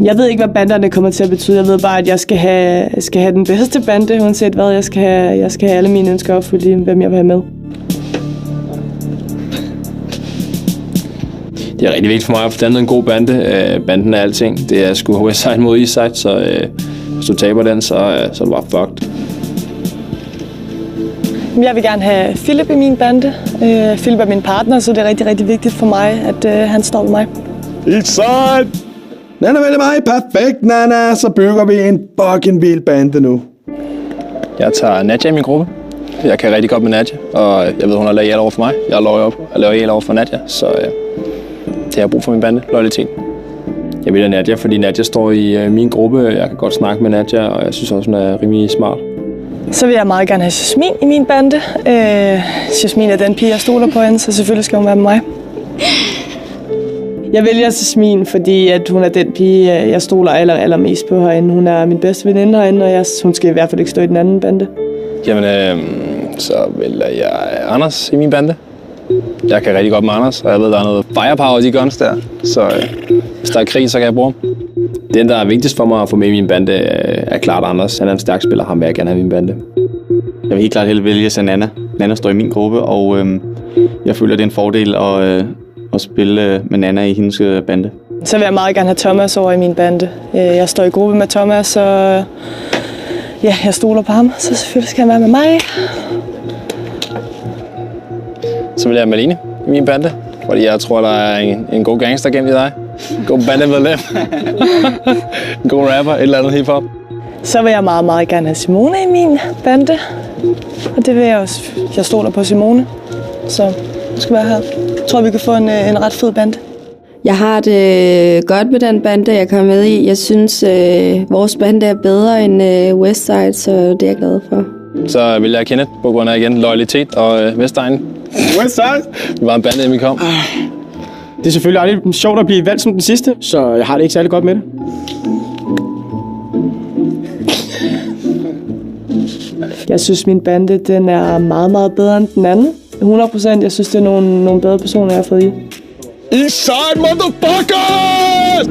Jeg ved ikke, hvad banderne kommer til at betyde. Jeg ved bare, at jeg skal have den bedste bande, uanset hvad. Jeg skal have alle mine ønsker opfyldt i, hvem jeg vil have med. Det er rigtig vigtigt for mig at få dannet en god bande. Banden er alting. Det er sgu Westside mod Eastside, så hvis du taber den, så er du bare fucked. Jeg vil gerne have Philip i min bande. Philip er min partner, så det er rigtig, rigtig vigtigt for mig, at han står ved mig. Eastside! Nana vælger mig. Perfekt, Nana. Så bygger vi en fucking vild bande nu. Jeg tager Nadja i min gruppe. Jeg kan rigtig godt med Nadja, og jeg ved, hun er loyal over for mig. Jeg er loyal over for Nadja, så det har jeg brug for min bande. Loyalitet. Jeg vil have Nadja, fordi Nadja står i min gruppe. Jeg kan godt snakke med Nadja, og jeg synes også, hun er rimelig smart. Så vil jeg meget gerne have Jasmin i min bande. Jasmin er den pige, jeg stoler på hende, så selvfølgelig skal hun være med mig. Jeg vælger Jasmin, fordi at hun er den pige, jeg stoler allermest på herinde. Hun er min bedste veninde herinde, og hun skal i hvert fald ikke stå i den anden bande. Jamen, så vælger jeg Anders i min bande. Jeg kan rigtig godt med Anders, og jeg ved, der er noget firepower i de guns der. Så hvis der er krig, så kan jeg bruge ham. Den, der er vigtigst for mig at få med i min bande, er klart Anders. Han er en stærk spiller, ham vil jeg gerne have i min bande. Jeg vil helt klart hellere vælge Nana. Nana står i min gruppe, og jeg føler, det er en fordel at spille med Nana i hendes bande. Så vil jeg meget gerne have Thomas over i min bande. Jeg står i gruppe med Thomas, og ja, jeg stoler på ham, så selvfølgelig skal han være med mig. Så vil jeg have Malene i min bande, fordi jeg tror, der er en god gangster gennem i dig. En god bandemedlem. En god rapper, et eller andet hiphop. Så vil jeg meget, meget gerne have Simone i min bande. Og det vil jeg også. Jeg stoler på Simone, så du skal være her. Jeg tror, vi kan få en ret fed bande. Jeg har det godt med den bande, jeg kommer med i. Jeg synes, vores bande er bedre end Westside, så det er jeg glad for. Så vil jeg Kenneth på grund af igen loyalitet og Vestegn. Westside! Vi var en bande, inden vi kom. Det er selvfølgelig aldrig sjovt at blive valgt som den sidste, så jeg har det ikke særlig godt med det. Jeg synes, min bande den er meget, meget bedre end den anden. 100%. Jeg synes, det er nogle bedre personer, jeg har fået i. Eastside, motherfuckers!